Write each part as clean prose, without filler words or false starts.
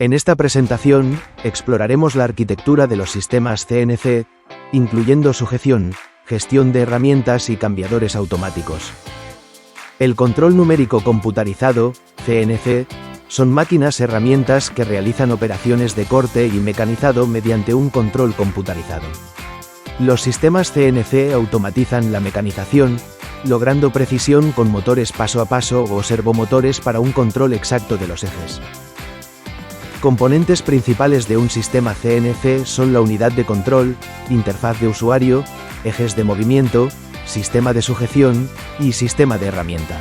En esta presentación, exploraremos la arquitectura de los sistemas CNC, incluyendo sujeción, gestión de herramientas y cambiadores automáticos. El control numérico computarizado, CNC, son máquinas-herramientas que realizan operaciones de corte y mecanizado mediante un control computarizado. Los sistemas CNC automatizan la mecanización, logrando precisión con motores paso a paso o servomotores para un control exacto de los ejes. Componentes principales de un sistema CNC son la unidad de control, interfaz de usuario, ejes de movimiento, sistema de sujeción y sistema de herramienta.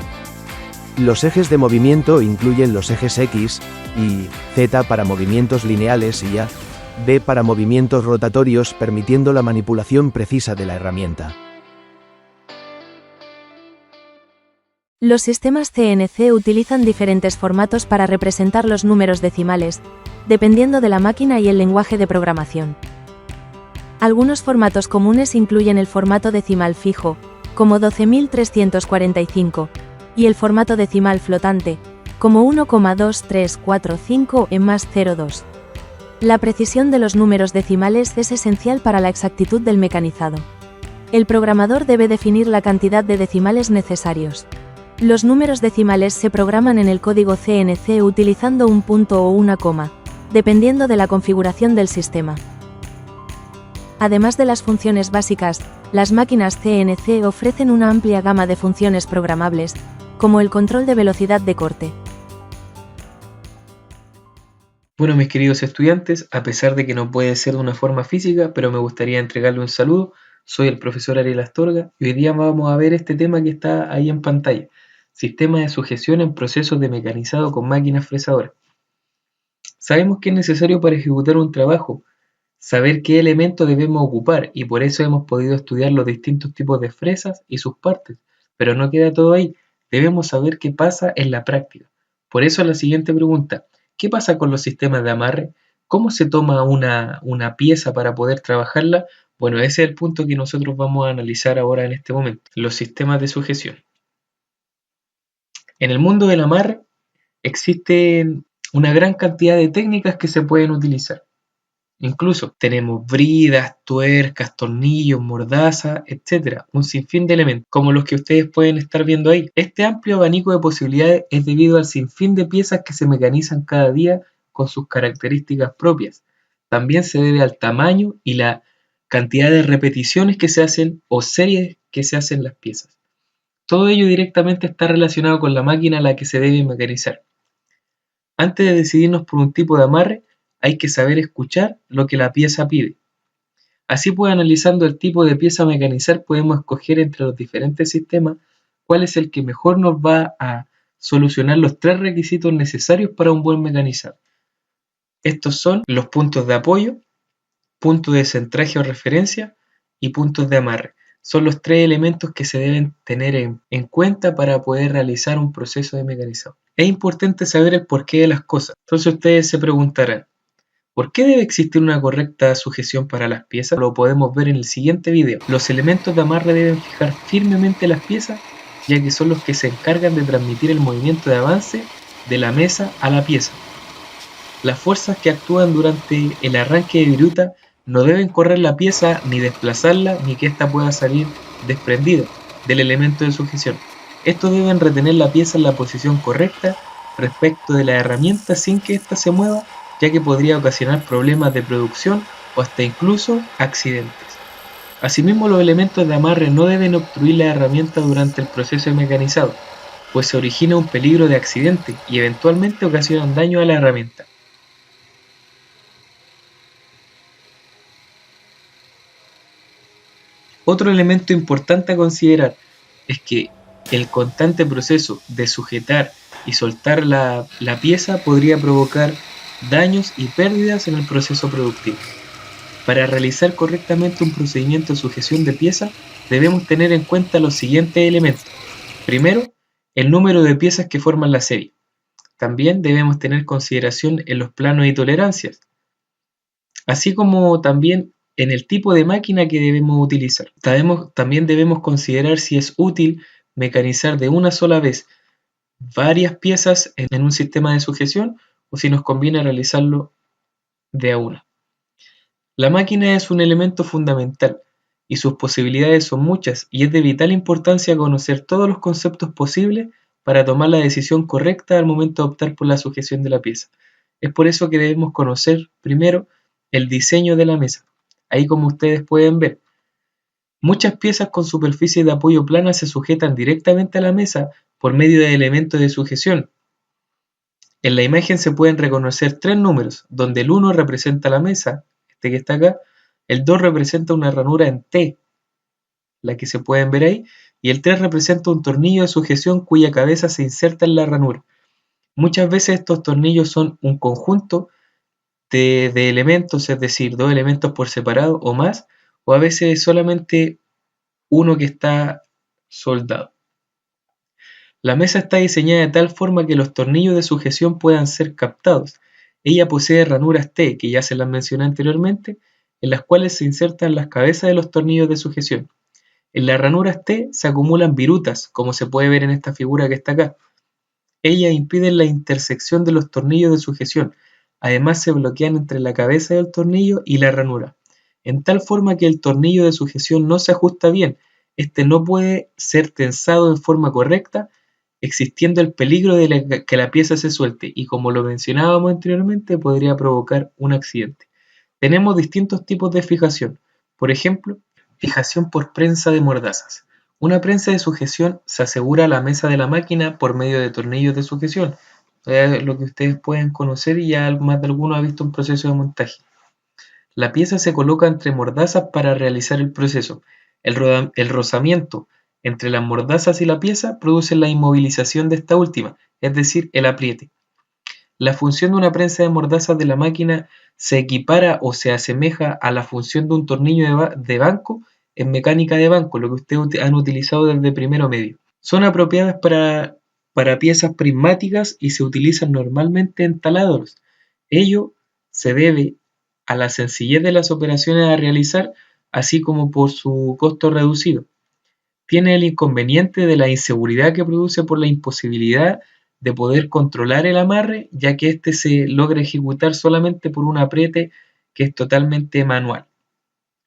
Los ejes de movimiento incluyen los ejes X y Z para movimientos lineales y A, B para movimientos rotatorios, permitiendo la manipulación precisa de la herramienta. Los sistemas CNC utilizan diferentes formatos para representar los números decimales, dependiendo de la máquina y el lenguaje de programación. Algunos formatos comunes incluyen el formato decimal fijo, como 12.345, y el formato decimal flotante, como 1,2345 e más 02. La precisión de los números decimales es esencial para la exactitud del mecanizado. El programador debe definir la cantidad de decimales necesarios. Los números decimales se programan en el código CNC utilizando un punto o una coma, dependiendo de la configuración del sistema. Además de las funciones básicas, las máquinas CNC ofrecen una amplia gama de funciones programables, como el control de velocidad de corte. Bueno, mis queridos estudiantes, a pesar de que no puede ser de una forma física, pero me gustaría entregarle un saludo. Soy el profesor Ariel Astorga y hoy día vamos a ver este tema que está ahí en pantalla: sistema de sujeción en procesos de mecanizado con máquinas fresadoras. Sabemos que es necesario para ejecutar un trabajo saber qué elementos debemos ocupar y por eso hemos podido estudiar los distintos tipos de fresas y sus partes, pero no queda todo ahí, debemos saber qué pasa en la práctica. Por eso la siguiente pregunta: ¿qué pasa con los sistemas de amarre? ¿Cómo se toma una pieza para poder trabajarla? Bueno, ese es el punto que nosotros vamos a analizar ahora en este momento, los sistemas de sujeción. En el mundo del amarre existen una gran cantidad de técnicas que se pueden utilizar. Incluso tenemos bridas, tuercas, tornillos, mordazas, etc. Un sinfín de elementos, como los que ustedes pueden estar viendo ahí. Este amplio abanico de posibilidades es debido al sinfín de piezas que se mecanizan cada día con sus características propias. También se debe al tamaño y la cantidad de repeticiones que se hacen o series que se hacen las piezas. Todo ello directamente está relacionado con la máquina a la que se debe mecanizar. Antes de decidirnos por un tipo de amarre, hay que saber escuchar lo que la pieza pide. Así pues, analizando el tipo de pieza a mecanizar, podemos escoger entre los diferentes sistemas cuál es el que mejor nos va a solucionar los tres requisitos necesarios para un buen mecanizado. Estos son los puntos de apoyo, puntos de centraje o referencia y puntos de amarre. Son los tres elementos que se deben tener en cuenta para poder realizar un proceso de mecanizado. Es importante saber el porqué de las cosas. Entonces ustedes se preguntarán: ¿por qué debe existir una correcta sujeción para las piezas? Lo podemos ver en el siguiente video. Los elementos de amarre deben fijar firmemente las piezas, ya que son los que se encargan de transmitir el movimiento de avance de la mesa a la pieza. Las fuerzas que actúan durante el arranque de viruta no deben correr la pieza ni desplazarla, ni que ésta pueda salir desprendida del elemento de sujeción. Estos deben retener la pieza en la posición correcta respecto de la herramienta sin que ésta se mueva, ya que podría ocasionar problemas de producción o hasta incluso accidentes. Asimismo, los elementos de amarre no deben obstruir la herramienta durante el proceso de mecanizado, pues se origina un peligro de accidente y eventualmente ocasionan daño a la herramienta. Otro elemento importante a considerar es que el constante proceso de sujetar y soltar la pieza podría provocar daños y pérdidas en el proceso productivo. Para realizar correctamente un procedimiento de sujeción de pieza, debemos tener en cuenta los siguientes elementos. Primero, el número de piezas que forman la serie. También debemos tener consideración en los planos y tolerancias, así como también en el tipo de máquina que debemos utilizar. También debemos considerar si es útil mecanizar de una sola vez varias piezas en un sistema de sujeción o si nos conviene realizarlo de a una. La máquina es un elemento fundamental y sus posibilidades son muchas y es de vital importancia conocer todos los conceptos posibles para tomar la decisión correcta al momento de optar por la sujeción de la pieza. Es por eso que debemos conocer primero el diseño de la mesa. Ahí, como ustedes pueden ver, muchas piezas con superficie de apoyo plana se sujetan directamente a la mesa por medio de elementos de sujeción. En la imagen se pueden reconocer tres números, donde el 1 representa la mesa, este que está acá, el 2 representa una ranura en T, la que se pueden ver ahí, y el 3 representa un tornillo de sujeción cuya cabeza se inserta en la ranura. Muchas veces estos tornillos son un conjunto de elementos, es decir, dos elementos por separado o más, o a veces solamente uno que está soldado. La mesa está diseñada de tal forma que los tornillos de sujeción puedan ser captados. Ella posee ranuras T, que ya se las mencioné anteriormente, en las cuales se insertan las cabezas de los tornillos de sujeción. En las ranuras T se acumulan virutas, como se puede ver en esta figura que está acá. Ellas impiden la intersección de los tornillos de sujeción. Además se bloquean entre la cabeza del tornillo y la ranura, en tal forma que el tornillo de sujeción no se ajusta bien. Este no puede ser tensado en forma correcta, existiendo el peligro de que la pieza se suelte y, como lo mencionábamos anteriormente, podría provocar un accidente. Tenemos distintos tipos de fijación. Por ejemplo, fijación por prensa de mordazas. Una prensa de sujeción se asegura a la mesa de la máquina por medio de tornillos de sujeción. Lo que ustedes pueden conocer y ya más de alguno ha visto un proceso de montaje. La pieza se coloca entre mordazas para realizar el proceso. El rozamiento entre las mordazas y la pieza produce la inmovilización de esta última, es decir, el apriete. La función de una prensa de mordazas de la máquina se equipara o se asemeja a la función de un tornillo de banco en mecánica de banco, lo que ustedes han utilizado desde primero medio. Son apropiadas para piezas prismáticas y se utilizan normalmente en taladros. Ello se debe a la sencillez de las operaciones a realizar, así como por su costo reducido. Tiene el inconveniente de la inseguridad que produce por la imposibilidad de poder controlar el amarre, ya que éste se logra ejecutar solamente por un apriete que es totalmente manual,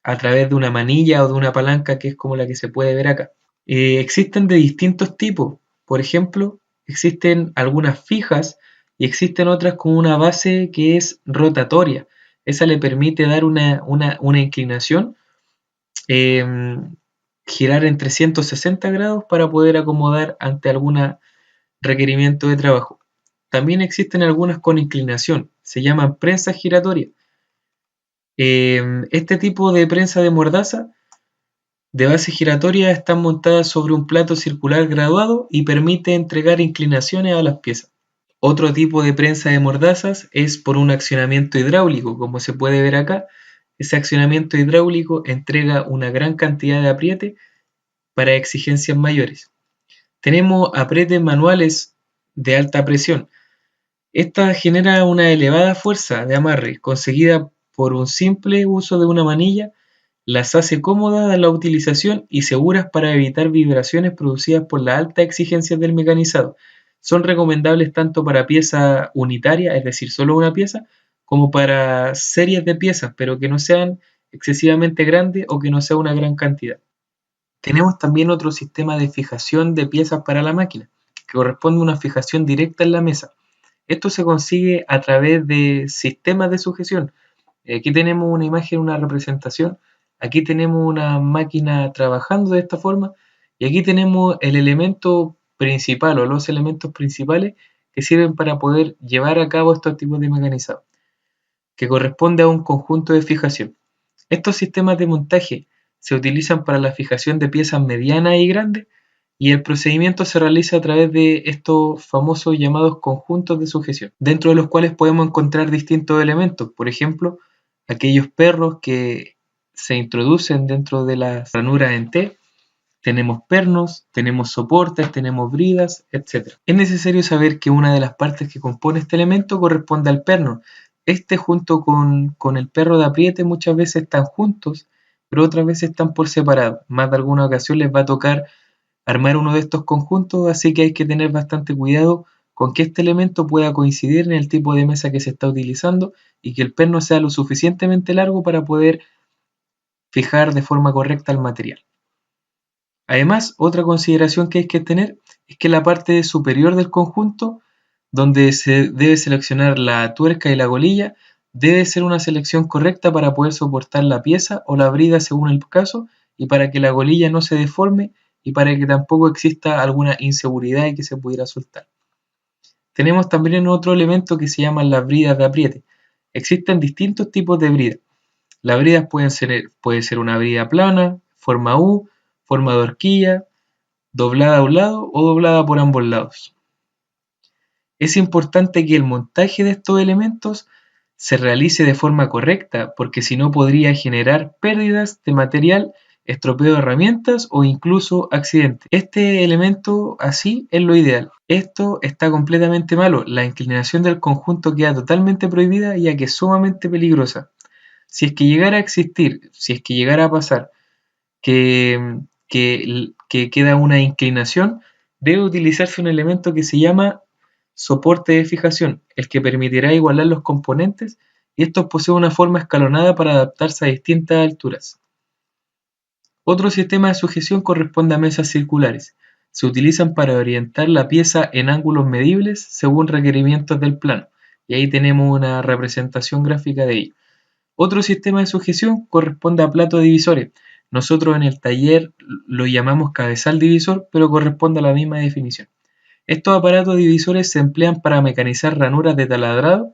a través de una manilla o de una palanca que es como la que se puede ver acá. Existen de distintos tipos, por ejemplo, existen algunas fijas y existen otras con una base que es rotatoria. Esa le permite dar una inclinación, girar en 360 grados para poder acomodar ante algún requerimiento de trabajo. También existen algunas con inclinación, se llaman prensas giratorias. Este tipo de prensa de mordaza de base giratoria están montadas sobre un plato circular graduado y permite entregar inclinaciones a las piezas. Otro tipo de prensa de mordazas es por un accionamiento hidráulico, como se puede ver acá. Ese accionamiento hidráulico entrega una gran cantidad de apriete para exigencias mayores. Tenemos aprietes manuales de alta presión. Esta genera una elevada fuerza de amarre conseguida por un simple uso de una manilla. Las hace cómodas a la utilización y seguras para evitar vibraciones producidas por las altas exigencias del mecanizado. Son recomendables tanto para pieza unitaria, es decir, solo una pieza, como para series de piezas, pero que no sean excesivamente grandes o que no sea una gran cantidad. Tenemos también otro sistema de fijación de piezas para la máquina, que corresponde a una fijación directa en la mesa. Esto se consigue a través de sistemas de sujeción. Aquí tenemos una imagen, una representación. Aquí tenemos una máquina trabajando de esta forma y aquí tenemos el elemento principal o los elementos principales que sirven para poder llevar a cabo estos tipos de mecanizado, que corresponde a un conjunto de fijación. Estos sistemas de montaje se utilizan para la fijación de piezas medianas y grandes y el procedimiento se realiza a través de estos famosos llamados conjuntos de sujeción, dentro de los cuales podemos encontrar distintos elementos, por ejemplo, aquellos perros que se introducen dentro de las ranuras en T. Tenemos pernos, tenemos soportes, tenemos bridas, etc. Es necesario saber que una de las partes que compone este elemento corresponde al perno. Este junto con el perro de apriete muchas veces están juntos, pero otras veces están por separado. Más de alguna ocasión les va a tocar armar uno de estos conjuntos, así que hay que tener bastante cuidado con que este elemento pueda coincidir en el tipo de mesa que se está utilizando y que el perno sea lo suficientemente largo para poder fijar de forma correcta el material. Además, otra consideración que hay que tener es que la parte superior del conjunto, donde se debe seleccionar la tuerca y la golilla, debe ser una selección correcta para poder soportar la pieza o la brida según el caso, y para que la golilla no se deforme y para que tampoco exista alguna inseguridad y que se pudiera soltar. Tenemos también otro elemento que se llaman las bridas de apriete. Existen distintos tipos de bridas. Las bridas puede ser una brida plana, forma U, forma de horquilla, doblada a un lado o doblada por ambos lados. Es importante que el montaje de estos elementos se realice de forma correcta, porque si no podría generar pérdidas de material, estropeo de herramientas o incluso accidentes. Este elemento así es lo ideal. Esto está completamente malo. La inclinación del conjunto queda totalmente prohibida, ya que es sumamente peligrosa. Si es que llegara a existir, si es que llegara a pasar que queda una inclinación, debe utilizarse un elemento que se llama soporte de fijación, el que permitirá igualar los componentes, y estos poseen una forma escalonada para adaptarse a distintas alturas. Otro sistema de sujeción corresponde a mesas circulares. Se utilizan para orientar la pieza en ángulos medibles según requerimientos del plano, y ahí tenemos una representación gráfica de ello. Otro sistema de sujeción corresponde a platos divisores. Nosotros en el taller lo llamamos cabezal divisor, pero corresponde a la misma definición. Estos aparatos divisores se emplean para mecanizar ranuras de taladrado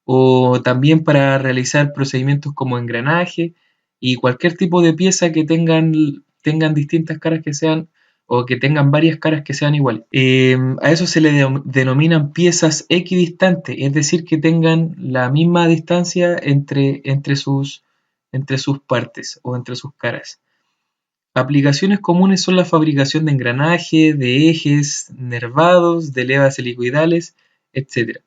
o también para realizar procedimientos como engranaje y cualquier tipo de pieza que tengan distintas caras que sean o que tengan varias caras que sean iguales. A eso se le denominan piezas equidistantes, es decir, que tengan la misma distancia entre sus partes o entre sus caras. Aplicaciones comunes son la fabricación de engranaje, de ejes, nervados, de levas helicoidales, etc.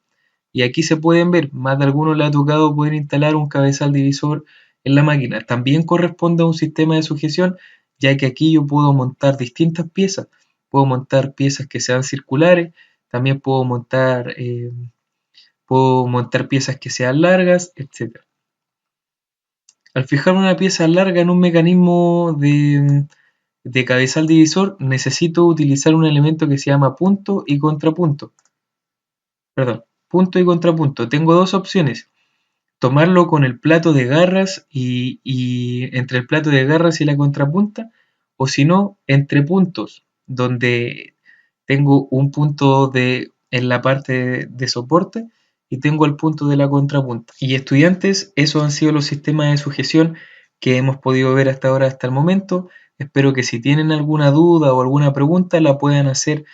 Y aquí se pueden ver, más de alguno le ha tocado poder instalar un cabezal divisor en la máquina. También corresponde a un sistema de sujeción, ya que aquí yo puedo montar distintas piezas. Puedo montar piezas que sean circulares, también puedo montar piezas que sean largas, etc. Al fijar una pieza larga en un mecanismo de cabezal divisor, necesito utilizar un elemento que se llama punto y contrapunto. Punto y contrapunto. Tengo dos opciones. Tomarlo con el plato de garras y entre el plato de garras y la contrapunta, o si no, entre puntos, donde tengo un punto en la parte de soporte y tengo el punto de la contrapunta. Y estudiantes, esos han sido los sistemas de sujeción que hemos podido ver hasta ahora, hasta el momento. Espero que si tienen alguna duda o alguna pregunta la puedan hacer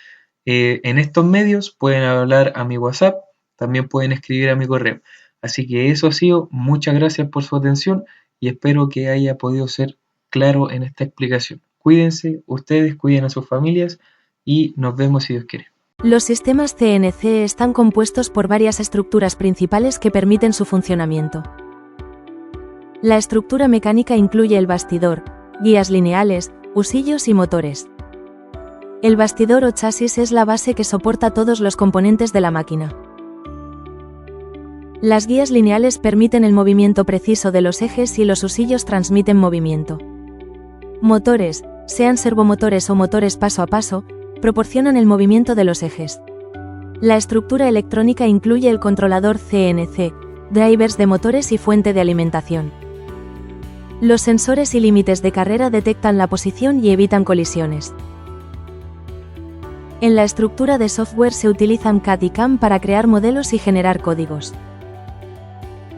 en estos medios. Pueden hablar a mi WhatsApp, también pueden escribir a mi correo. Así que eso ha sido. Muchas gracias por su atención y espero que haya podido ser claro en esta explicación. Cuídense, ustedes cuiden a sus familias y nos vemos si Dios quiere. Los sistemas CNC están compuestos por varias estructuras principales que permiten su funcionamiento. La estructura mecánica incluye el bastidor, guías lineales, husillos y motores. El bastidor o chasis es la base que soporta todos los componentes de la máquina. Las guías lineales permiten el movimiento preciso de los ejes y los husillos transmiten movimiento. Motores, sean servomotores o motores paso a paso, proporcionan el movimiento de los ejes. La estructura electrónica incluye el controlador CNC, drivers de motores y fuente de alimentación. Los sensores y límites de carrera detectan la posición y evitan colisiones. En la estructura de software se utilizan CAD y CAM para crear modelos y generar códigos.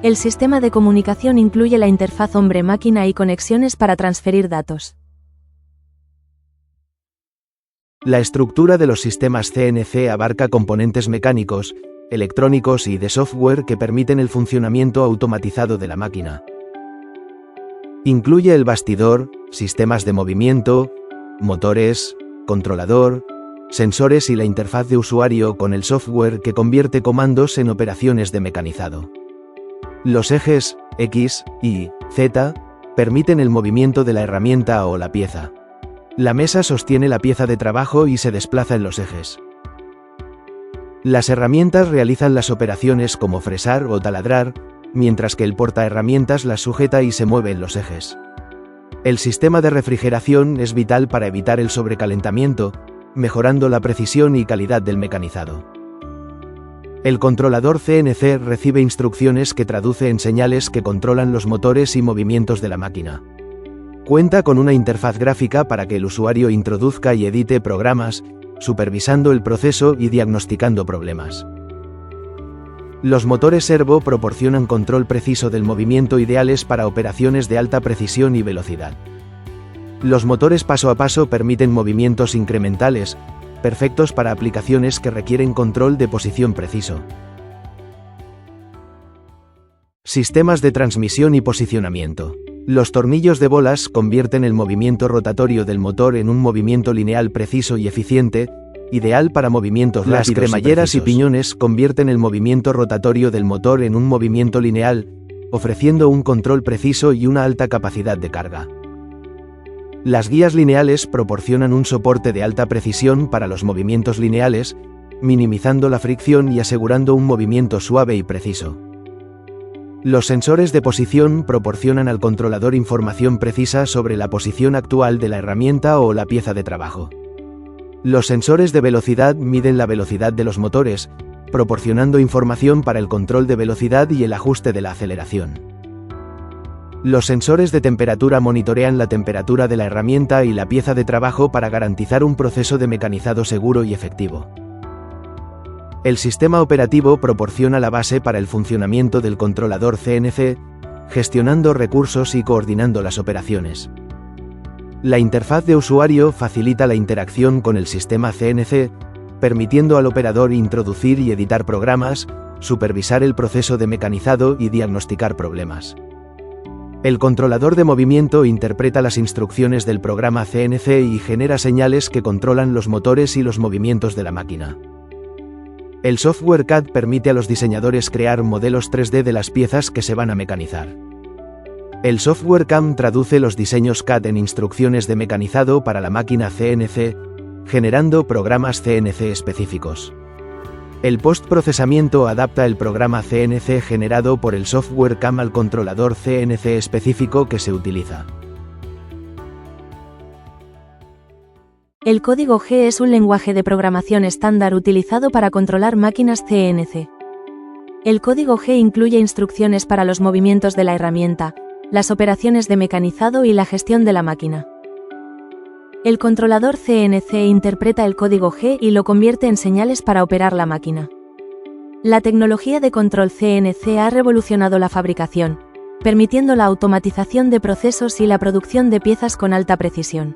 El sistema de comunicación incluye la interfaz hombre-máquina y conexiones para transferir datos. La estructura de los sistemas CNC abarca componentes mecánicos, electrónicos y de software que permiten el funcionamiento automatizado de la máquina. Incluye el bastidor, sistemas de movimiento, motores, controlador, sensores y la interfaz de usuario con el software que convierte comandos en operaciones de mecanizado. Los ejes X, Y, Z permiten el movimiento de la herramienta o la pieza. La mesa sostiene la pieza de trabajo y se desplaza en los ejes. Las herramientas realizan las operaciones como fresar o taladrar, mientras que el portaherramientas las sujeta y se mueve en los ejes. El sistema de refrigeración es vital para evitar el sobrecalentamiento, mejorando la precisión y calidad del mecanizado. El controlador CNC recibe instrucciones que traduce en señales que controlan los motores y movimientos de la máquina. Cuenta con una interfaz gráfica para que el usuario introduzca y edite programas, supervisando el proceso y diagnosticando problemas. Los motores servo proporcionan control preciso del movimiento ideales para operaciones de alta precisión y velocidad. Los motores paso a paso permiten movimientos incrementales, perfectos para aplicaciones que requieren control de posición preciso. Sistemas de transmisión y posicionamiento. Los tornillos de bolas convierten el movimiento rotatorio del motor en un movimiento lineal preciso y eficiente, ideal para movimientos rápidos. Las cremalleras y piñones convierten el movimiento rotatorio del motor en un movimiento lineal, ofreciendo un control preciso y una alta capacidad de carga. Las guías lineales proporcionan un soporte de alta precisión para los movimientos lineales, minimizando la fricción y asegurando un movimiento suave y preciso. Los sensores de posición proporcionan al controlador información precisa sobre la posición actual de la herramienta o la pieza de trabajo. Los sensores de velocidad miden la velocidad de los motores, proporcionando información para el control de velocidad y el ajuste de la aceleración. Los sensores de temperatura monitorean la temperatura de la herramienta y la pieza de trabajo para garantizar un proceso de mecanizado seguro y efectivo. El sistema operativo proporciona la base para el funcionamiento del controlador CNC, gestionando recursos y coordinando las operaciones. La interfaz de usuario facilita la interacción con el sistema CNC, permitiendo al operador introducir y editar programas, supervisar el proceso de mecanizado y diagnosticar problemas. El controlador de movimiento interpreta las instrucciones del programa CNC y genera señales que controlan los motores y los movimientos de la máquina. El software CAD permite a los diseñadores crear modelos 3D de las piezas que se van a mecanizar. El software CAM traduce los diseños CAD en instrucciones de mecanizado para la máquina CNC, generando programas CNC específicos. El postprocesamiento adapta el programa CNC generado por el software CAM al controlador CNC específico que se utiliza. El código G es un lenguaje de programación estándar utilizado para controlar máquinas CNC. El código G incluye instrucciones para los movimientos de la herramienta, las operaciones de mecanizado y la gestión de la máquina. El controlador CNC interpreta el código G y lo convierte en señales para operar la máquina. La tecnología de control CNC ha revolucionado la fabricación, permitiendo la automatización de procesos y la producción de piezas con alta precisión.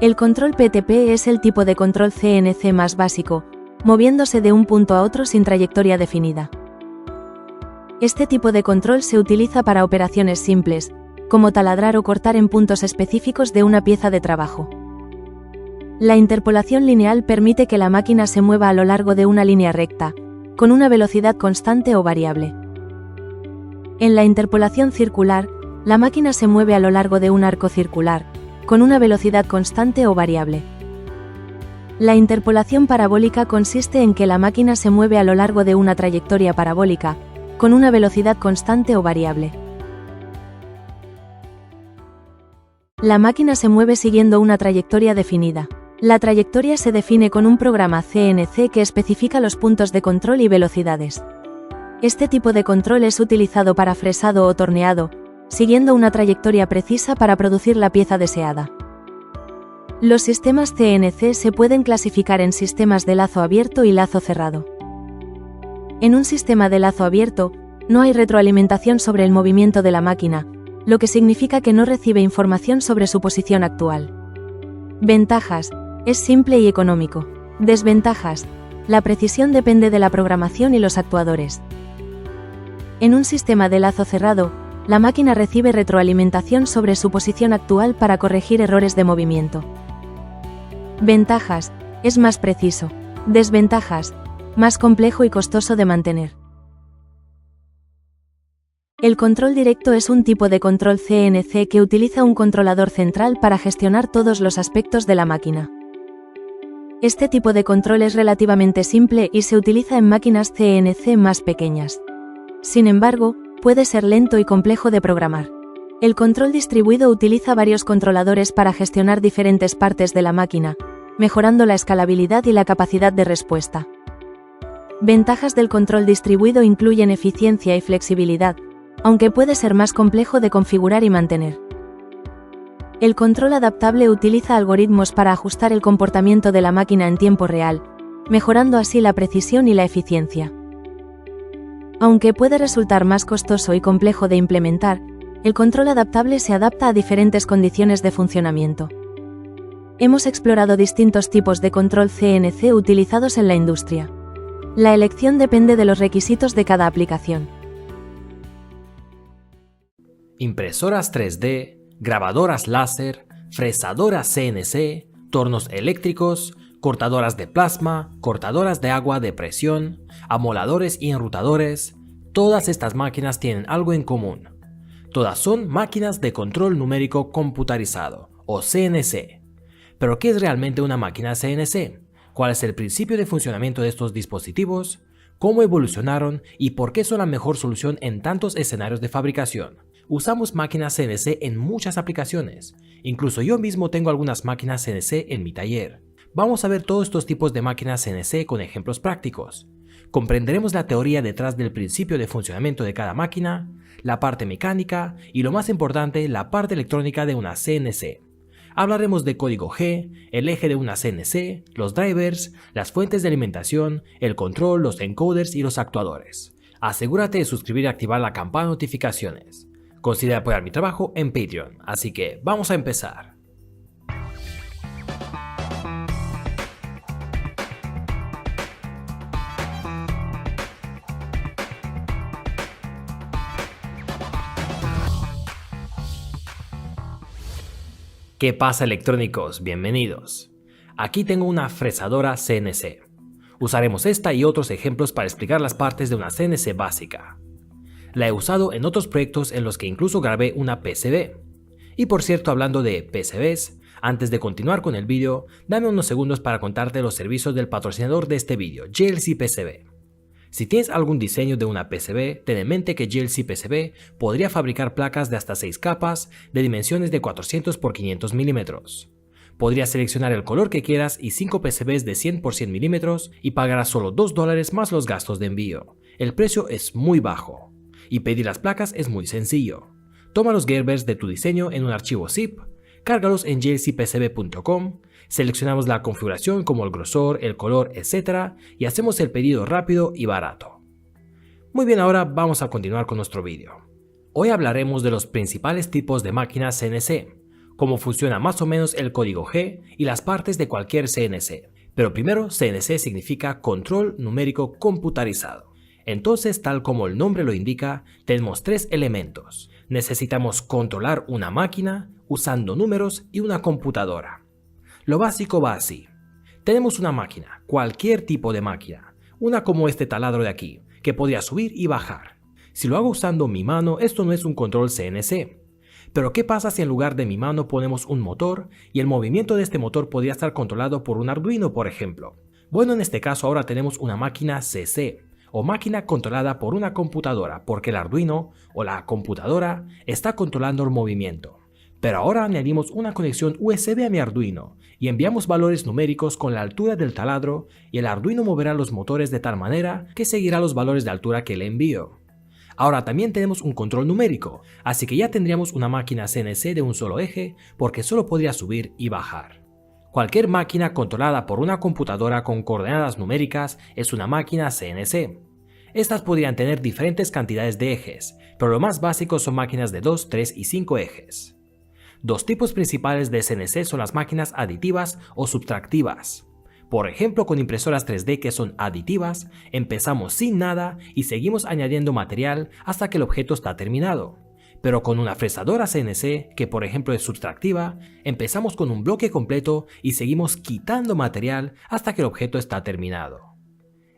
El control PTP es el tipo de control CNC más básico, moviéndose de un punto a otro sin trayectoria definida. Este tipo de control se utiliza para operaciones simples, como taladrar o cortar en puntos específicos de una pieza de trabajo. La interpolación lineal permite que la máquina se mueva a lo largo de una línea recta, con una velocidad constante o variable. En la interpolación circular, la máquina se mueve a lo largo de un arco circular, con una velocidad constante o variable. La interpolación parabólica consiste en que la máquina se mueve a lo largo de una trayectoria parabólica, con una velocidad constante o variable. La máquina se mueve siguiendo una trayectoria definida. La trayectoria se define con un programa CNC que especifica los puntos de control y velocidades. Este tipo de control es utilizado para fresado o torneado, siguiendo una trayectoria precisa para producir la pieza deseada. Los sistemas CNC se pueden clasificar en sistemas de lazo abierto y lazo cerrado. En un sistema de lazo abierto, no hay retroalimentación sobre el movimiento de la máquina, lo que significa que no recibe información sobre su posición actual. Ventajas: es simple y económico. Desventajas: la precisión depende de la programación y los actuadores. En un sistema de lazo cerrado, la máquina recibe retroalimentación sobre su posición actual para corregir errores de movimiento. Ventajas: es más preciso. Desventajas: más complejo y costoso de mantener. El control directo es un tipo de control CNC que utiliza un controlador central para gestionar todos los aspectos de la máquina. Este tipo de control es relativamente simple y se utiliza en máquinas CNC más pequeñas. Sin embargo, puede ser lento y complejo de programar. El control distribuido utiliza varios controladores para gestionar diferentes partes de la máquina, mejorando la escalabilidad y la capacidad de respuesta. Ventajas del control distribuido incluyen eficiencia y flexibilidad, aunque puede ser más complejo de configurar y mantener. El control adaptable utiliza algoritmos para ajustar el comportamiento de la máquina en tiempo real, mejorando así la precisión y la eficiencia. Aunque puede resultar más costoso y complejo de implementar, el control adaptable se adapta a diferentes condiciones de funcionamiento. Hemos explorado distintos tipos de control CNC utilizados en la industria. La elección depende de los requisitos de cada aplicación. Impresoras 3D, grabadoras láser, fresadoras CNC, tornos eléctricos, cortadoras de plasma, cortadoras de agua de presión, amoladores y enrutadores. Todas estas máquinas tienen algo en común. Todas son máquinas de control numérico computarizado, o CNC. ¿Pero qué es realmente una máquina CNC? ¿Cuál es el principio de funcionamiento de estos dispositivos? ¿Cómo evolucionaron y por qué son la mejor solución en tantos escenarios de fabricación? Usamos máquinas CNC en muchas aplicaciones. Incluso yo mismo tengo algunas máquinas CNC en mi taller. Vamos a ver todos estos tipos de máquinas CNC con ejemplos prácticos. Comprenderemos la teoría detrás del principio de funcionamiento de cada máquina, la parte mecánica y, lo más importante, la parte electrónica de una CNC. Hablaremos de código G, el eje de una CNC, los drivers, las fuentes de alimentación, el control, los encoders y los actuadores. Asegúrate de suscribir y activar la campana de notificaciones. Considera apoyar mi trabajo en Patreon, así que vamos a empezar. ¿Qué pasa, electrónicos? Bienvenidos. Aquí tengo una fresadora CNC. Usaremos esta y otros ejemplos para explicar las partes de una CNC básica. La he usado en otros proyectos en los que incluso grabé una PCB. Y por cierto, hablando de PCBs, antes de continuar con el vídeo, dame unos segundos para contarte los servicios del patrocinador de este vídeo, JLC PCB. Si tienes algún diseño de una PCB, ten en mente que JLC PCB podría fabricar placas de hasta 6 capas de dimensiones de 400 x 500 milímetros. Podrías seleccionar el color que quieras y 5 PCBs de 100 x 100 milímetros y pagarás solo $2 más los gastos de envío. El precio es muy bajo. Y pedir las placas es muy sencillo. Toma los Gerbers de tu diseño en un archivo zip, cárgalos en jlcpcb.com, seleccionamos la configuración como el grosor, el color, etc. y hacemos el pedido rápido y barato. Muy bien, ahora vamos a continuar con nuestro vídeo. Hoy hablaremos de los principales tipos de máquinas CNC, cómo funciona más o menos el código G y las partes de cualquier CNC. Pero primero, CNC significa control numérico computarizado. Entonces, tal como el nombre lo indica, tenemos 3 elementos. Necesitamos controlar una máquina usando números y una computadora. Lo básico va así. Tenemos una máquina, cualquier tipo de máquina, una como este taladro de aquí, que podría subir y bajar. Si lo hago usando mi mano, esto no es un control CNC. Pero ¿qué pasa si en lugar de mi mano ponemos un motor y el movimiento de este motor podría estar controlado por un Arduino, por ejemplo? Bueno, en este caso ahora tenemos una máquina CC, o máquina controlada por una computadora, porque el Arduino o la computadora está controlando el movimiento. Pero ahora añadimos una conexión USB a mi Arduino y enviamos valores numéricos con la altura del taladro y el Arduino moverá los motores de tal manera que seguirá los valores de altura que le envío. Ahora también tenemos un control numérico, así que ya tendríamos una máquina CNC de un solo eje porque solo podría subir y bajar. Cualquier máquina controlada por una computadora con coordenadas numéricas es una máquina CNC. Estas podrían tener diferentes cantidades de ejes, pero lo más básico son máquinas de 2, 3 y 5 ejes. Dos tipos principales de CNC son las máquinas aditivas o subtractivas. Por ejemplo, con impresoras 3D que son aditivas, empezamos sin nada y seguimos añadiendo material hasta que el objeto está terminado. Pero con una fresadora CNC, que por ejemplo es subtractiva, empezamos con un bloque completo y seguimos quitando material hasta que el objeto está terminado.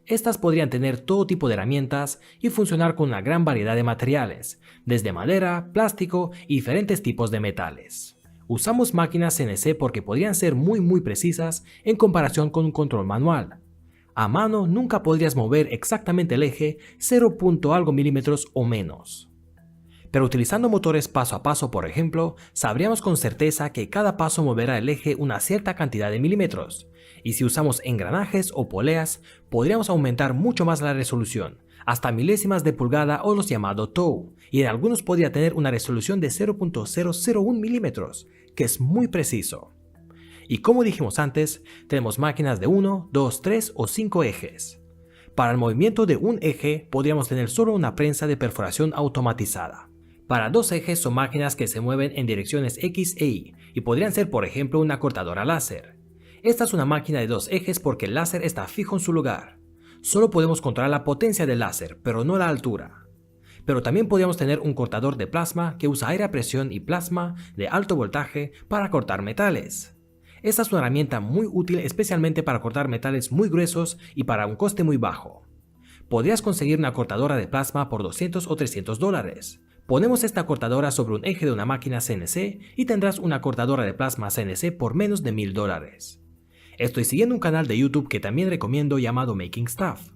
Estas podrían tener todo tipo de herramientas y funcionar con una gran variedad de materiales, desde madera, plástico y diferentes tipos de metales. Usamos máquinas CNC porque podrían ser muy precisas en comparación con un control manual. A mano nunca podrías mover exactamente el eje 0. algo milímetros o menos. Pero utilizando motores paso a paso, por ejemplo, sabríamos con certeza que cada paso moverá el eje una cierta cantidad de milímetros, y si usamos engranajes o poleas, podríamos aumentar mucho más la resolución, hasta milésimas de pulgada o los llamados TOW, y en algunos podría tener una resolución de 0.001 milímetros, que es muy preciso. Y como dijimos antes, tenemos máquinas de 1, 2, 3 o 5 ejes. Para el movimiento de un eje podríamos tener solo una prensa de perforación automatizada. Para 2 ejes son máquinas que se mueven en direcciones X e Y y podrían ser, por ejemplo, una cortadora láser. Esta es una máquina de 2 ejes porque el láser está fijo en su lugar. Solo podemos controlar la potencia del láser, pero no la altura. Pero también podríamos tener un cortador de plasma que usa aire a presión y plasma de alto voltaje para cortar metales. Esta es una herramienta muy útil especialmente para cortar metales muy gruesos y para un coste muy bajo. Podrías conseguir una cortadora de plasma por $200 o $300. Ponemos esta cortadora sobre un eje de una máquina CNC y tendrás una cortadora de plasma CNC por menos de $1000. Estoy siguiendo un canal de YouTube que también recomiendo llamado Making Stuff.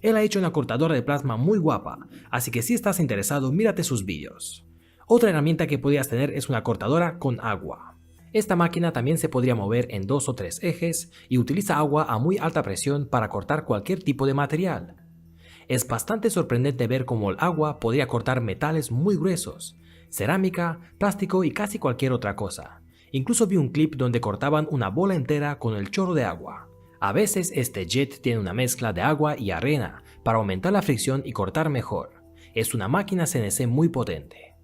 Él ha hecho una cortadora de plasma muy guapa, así que si estás interesado mírate sus vídeos. Otra herramienta que podrías tener es una cortadora con agua. Esta máquina también se podría mover en 2 o 3 ejes y utiliza agua a muy alta presión para cortar cualquier tipo de material. Es bastante sorprendente ver cómo el agua podría cortar metales muy gruesos, cerámica, plástico y casi cualquier otra cosa. Incluso vi un clip donde cortaban una bola entera con el chorro de agua. A veces este jet tiene una mezcla de agua y arena para aumentar la fricción y cortar mejor. Es una máquina CNC muy potente.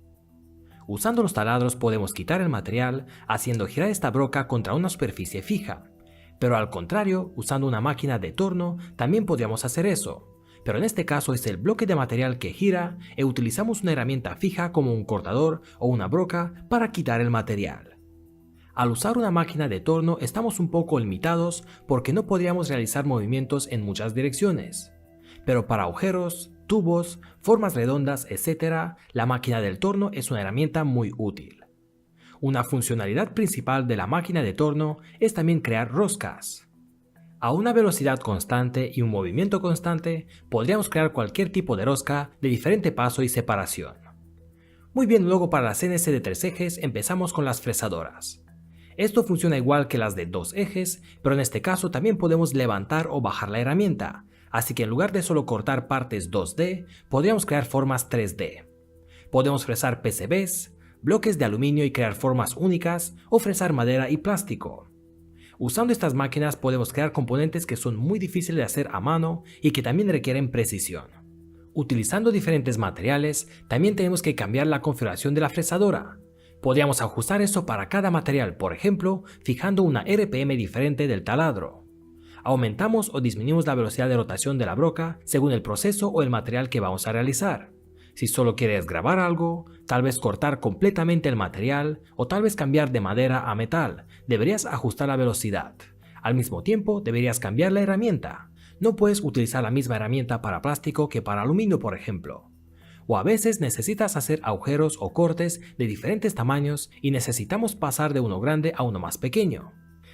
Usando los taladros podemos quitar el material haciendo girar esta broca contra una superficie fija. Pero al contrario, usando una máquina de torno también podríamos hacer eso. Pero en este caso es el bloque de material que gira y utilizamos una herramienta fija como un cortador o una broca para quitar el material. Al usar una máquina de torno estamos un poco limitados porque no podríamos realizar movimientos en muchas direcciones. Pero para agujeros, tubos, formas redondas, etc., la máquina del torno es una herramienta muy útil. Una funcionalidad principal de la máquina de torno es también crear roscas. A una velocidad constante y un movimiento constante, podríamos crear cualquier tipo de rosca de diferente paso y separación. Muy bien, luego para la CNC de 3 ejes empezamos con las fresadoras. Esto funciona igual que las de 2 ejes, pero en este caso también podemos levantar o bajar la herramienta, así que en lugar de solo cortar partes 2D, podríamos crear formas 3D. Podemos fresar PCBs, bloques de aluminio y crear formas únicas, o fresar madera y plástico. Usando estas máquinas podemos crear componentes que son muy difíciles de hacer a mano y que también requieren precisión. Utilizando diferentes materiales, también tenemos que cambiar la configuración de la fresadora. Podríamos ajustar eso para cada material, por ejemplo, fijando una RPM diferente del taladro. Aumentamos o disminuimos la velocidad de rotación de la broca según el proceso o el material que vamos a realizar. Si solo quieres grabar algo, tal vez cortar completamente el material o tal vez cambiar de madera a metal, deberías ajustar la velocidad. Al mismo tiempo, deberías cambiar la herramienta. No puedes utilizar la misma herramienta para plástico que para aluminio, por ejemplo. O a veces necesitas hacer agujeros o cortes de diferentes tamaños y necesitamos pasar de uno grande a uno más pequeño.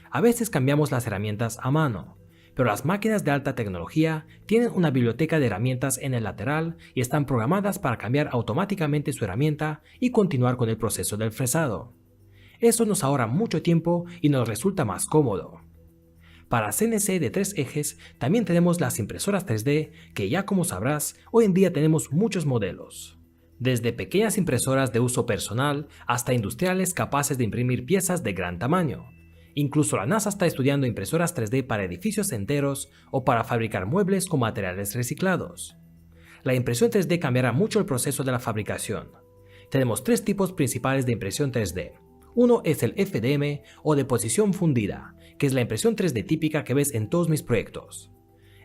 A veces cambiamos las herramientas a mano. Pero las máquinas de alta tecnología tienen una biblioteca de herramientas en el lateral y están programadas para cambiar automáticamente su herramienta y continuar con el proceso del fresado. Eso nos ahorra mucho tiempo y nos resulta más cómodo. Para CNC de 3 ejes también tenemos las impresoras 3D que ya como sabrás, hoy en día tenemos muchos modelos. Desde pequeñas impresoras de uso personal hasta industriales capaces de imprimir piezas de gran tamaño. Incluso la NASA está estudiando impresoras 3D para edificios enteros o para fabricar muebles con materiales reciclados. La impresión 3D cambiará mucho el proceso de la fabricación. Tenemos 3 tipos principales de impresión 3D. Uno es el FDM o deposición fundida, que es la impresión 3D típica que ves en todos mis proyectos.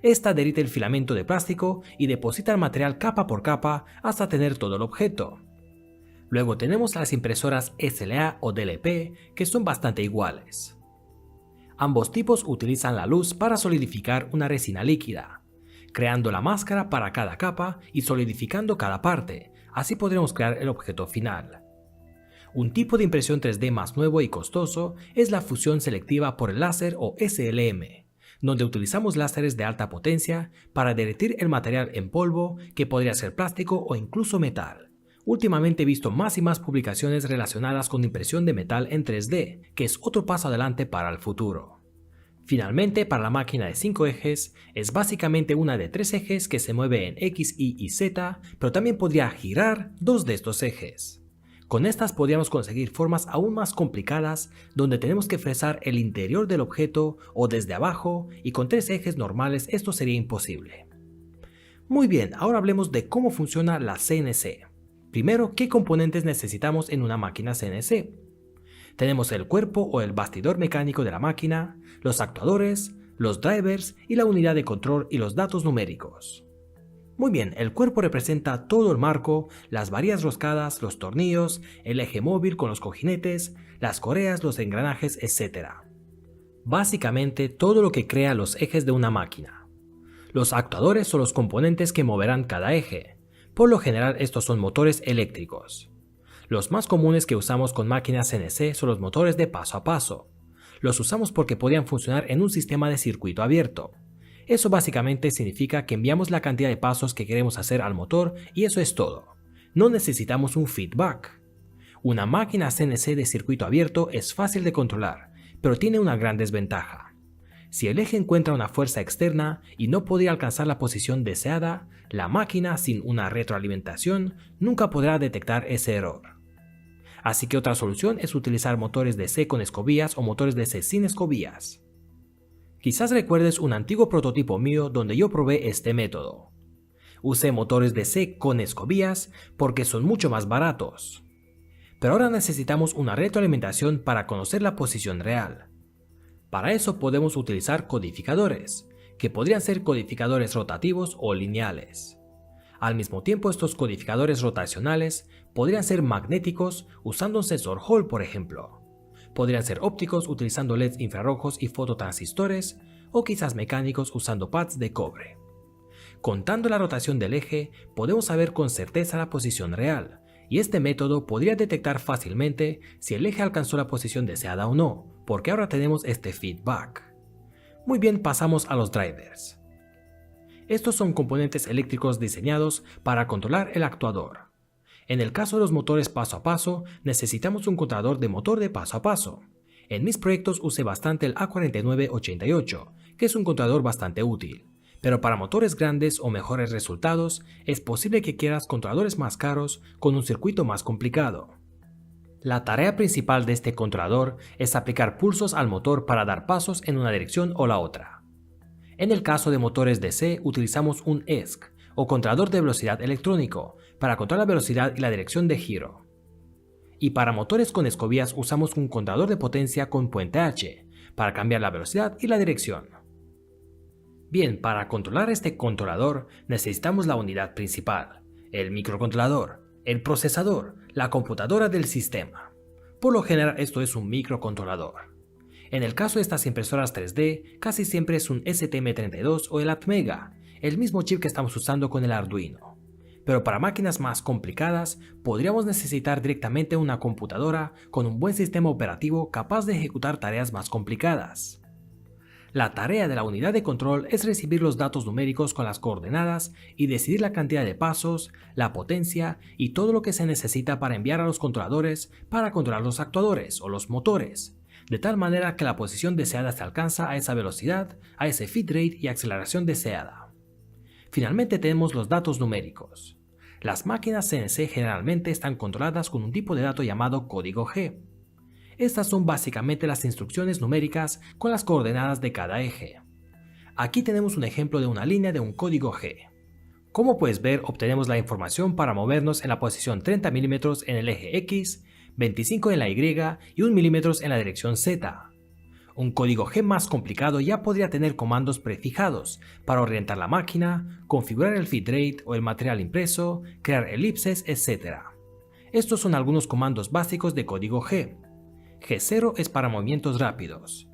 Esta derrite el filamento de plástico y deposita el material capa por capa hasta tener todo el objeto. Luego tenemos las impresoras SLA o DLP, que son bastante iguales. Ambos tipos utilizan la luz para solidificar una resina líquida, creando la máscara para cada capa y solidificando cada parte, así podremos crear el objeto final. Un tipo de impresión 3D más nuevo y costoso es la fusión selectiva por el láser o SLM, donde utilizamos láseres de alta potencia para derretir el material en polvo, que podría ser plástico o incluso metal. Últimamente he visto más y más publicaciones relacionadas con impresión de metal en 3D, que es otro paso adelante para el futuro. Finalmente, para la máquina de 5 ejes, es básicamente una de 3 ejes que se mueve en X, Y y Z, pero también podría girar 2 de estos ejes. Con estas podríamos conseguir formas aún más complicadas, donde tenemos que fresar el interior del objeto o desde abajo, y con 3 ejes normales esto sería imposible. Muy bien, ahora hablemos de cómo funciona la CNC. Primero, ¿qué componentes necesitamos en una máquina CNC? Tenemos el cuerpo o el bastidor mecánico de la máquina, los actuadores, los drivers y la unidad de control y los datos numéricos. Muy bien, el cuerpo representa todo el marco, las varillas roscadas, los tornillos, el eje móvil con los cojinetes, las correas, los engranajes, etc. Básicamente todo lo que crea los ejes de una máquina. Los actuadores son los componentes que moverán cada eje. Por lo general estos son motores eléctricos. Los más comunes que usamos con máquinas CNC son los motores de paso a paso. Los usamos porque podrían funcionar en un sistema de circuito abierto. Eso básicamente significa que enviamos la cantidad de pasos que queremos hacer al motor y eso es todo. No necesitamos un feedback. Una máquina CNC de circuito abierto es fácil de controlar, pero tiene una gran desventaja. Si el eje encuentra una fuerza externa y no podría alcanzar la posición deseada, la máquina sin una retroalimentación nunca podrá detectar ese error. Así que otra solución es utilizar motores DC con escobillas o motores DC sin escobillas. Quizás recuerdes un antiguo prototipo mío donde yo probé este método. Usé motores DC con escobillas porque son mucho más baratos. Pero ahora necesitamos una retroalimentación para conocer la posición real. Para eso podemos utilizar codificadores, que podrían ser codificadores rotativos o lineales. Al mismo tiempo, estos codificadores rotacionales podrían ser magnéticos usando un sensor Hall, por ejemplo. Podrían ser ópticos utilizando LEDs infrarrojos y fototransistores, o quizás mecánicos usando pads de cobre. Contando la rotación del eje, podemos saber con certeza la posición real, y este método podría detectar fácilmente si el eje alcanzó la posición deseada o no, porque ahora tenemos este feedback. Muy bien, pasamos a los drivers. Estos son componentes eléctricos diseñados para controlar el actuador. En el caso de los motores paso a paso, necesitamos un controlador de motor de paso a paso. En mis proyectos usé bastante el A4988, que es un controlador bastante útil. Pero para motores grandes o mejores resultados, es posible que quieras controladores más caros con un circuito más complicado. La tarea principal de este controlador es aplicar pulsos al motor para dar pasos en una dirección o la otra. En el caso de motores DC utilizamos un ESC, o controlador de velocidad electrónico, para controlar la velocidad y la dirección de giro. Y para motores con escobillas usamos un controlador de potencia con puente H, para cambiar la velocidad y la dirección. Bien, para controlar este controlador necesitamos la unidad principal, el microcontrolador, el procesador, la computadora del sistema. Por lo general esto es un microcontrolador. En el caso de estas impresoras 3D, casi siempre es un STM32 o el Atmega, el mismo chip que estamos usando con el Arduino. Pero para máquinas más complicadas, podríamos necesitar directamente una computadora con un buen sistema operativo capaz de ejecutar tareas más complicadas. La tarea de la unidad de control es recibir los datos numéricos con las coordenadas y decidir la cantidad de pasos, la potencia y todo lo que se necesita para enviar a los controladores para controlar los actuadores o los motores, de tal manera que la posición deseada se alcanza a esa velocidad, a ese feed rate y aceleración deseada. Finalmente tenemos los datos numéricos. Las máquinas CNC generalmente están controladas con un tipo de dato llamado código G. Estas son básicamente las instrucciones numéricas con las coordenadas de cada eje. Aquí tenemos un ejemplo de una línea de un código G. Como puedes ver, obtenemos la información para movernos en la posición 30 mm en el eje X, 25 en la Y y 1 mm en la dirección Z. Un código G más complicado ya podría tener comandos prefijados para orientar la máquina, configurar el feed rate o el material impreso, crear elipses, etc. Estos son algunos comandos básicos de código G. G0 es para movimientos rápidos.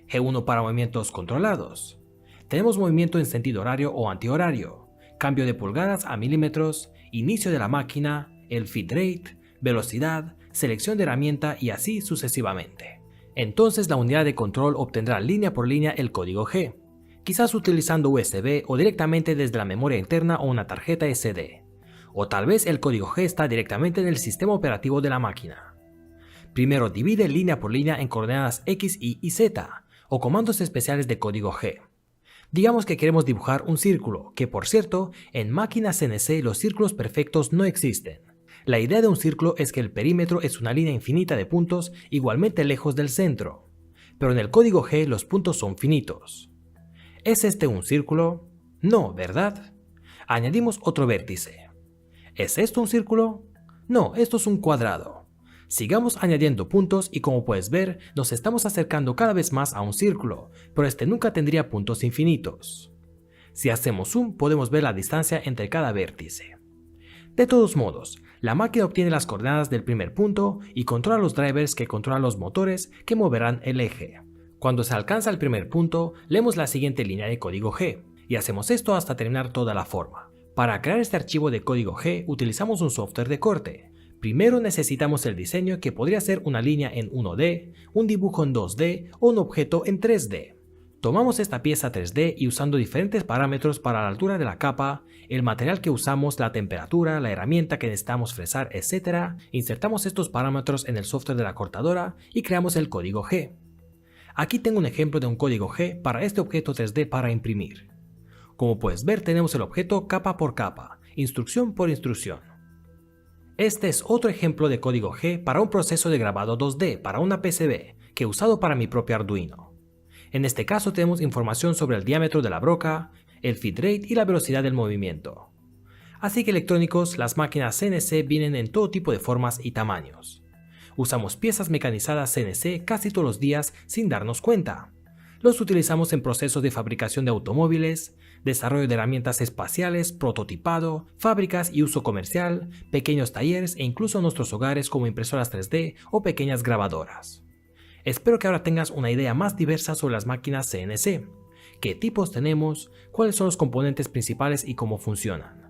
G1 para movimientos controlados. Tenemos movimiento en sentido horario o antihorario, cambio de pulgadas a milímetros, inicio de la máquina, el feed rate, velocidad, selección de herramienta y así sucesivamente. Entonces la unidad de control obtendrá línea por línea el código G, quizás utilizando USB o directamente desde la memoria interna o una tarjeta SD. O tal vez el código G está directamente en el sistema operativo de la máquina. Primero divide línea por línea en coordenadas X, Y y Z, o comandos especiales de código G. Digamos que queremos dibujar un círculo, que por cierto, en máquinas CNC los círculos perfectos no existen. La idea de un círculo es que el perímetro es una línea infinita de puntos igualmente lejos del centro. Pero en el código G los puntos son finitos. ¿Es este un círculo? No, ¿verdad? Añadimos otro vértice. ¿Es esto un círculo? No, esto es un cuadrado. Sigamos añadiendo puntos y como puedes ver, nos estamos acercando cada vez más a un círculo, pero este nunca tendría puntos infinitos. Si hacemos zoom, podemos ver la distancia entre cada vértice. De todos modos, la máquina obtiene las coordenadas del primer punto y controla los drivers que controlan los motores que moverán el eje. Cuando se alcanza el primer punto, leemos la siguiente línea de código G, y hacemos esto hasta terminar toda la forma. Para crear este archivo de código G, utilizamos un software de corte. Primero necesitamos el diseño, que podría ser una línea en 1D, un dibujo en 2D o un objeto en 3D. Tomamos esta pieza 3D y usando diferentes parámetros para la altura de la capa, el material que usamos, la temperatura, la herramienta que necesitamos fresar, etc., insertamos estos parámetros en el software de la cortadora y creamos el código G. Aquí tengo un ejemplo de un código G para este objeto 3D para imprimir. Como puedes ver, tenemos el objeto capa por capa, instrucción por instrucción. Este es otro ejemplo de código G para un proceso de grabado 2D para una PCB que he usado para mi propio Arduino. En este caso tenemos información sobre el diámetro de la broca, el feed rate y la velocidad del movimiento. Así que electrónicos, las máquinas CNC vienen en todo tipo de formas y tamaños. Usamos piezas mecanizadas CNC casi todos los días sin darnos cuenta. Los utilizamos en procesos de fabricación de automóviles, desarrollo de herramientas espaciales, prototipado, fábricas y uso comercial, pequeños talleres e incluso en nuestros hogares como impresoras 3D o pequeñas grabadoras. Espero que ahora tengas una idea más diversa sobre las máquinas CNC, qué tipos tenemos, cuáles son los componentes principales y cómo funcionan.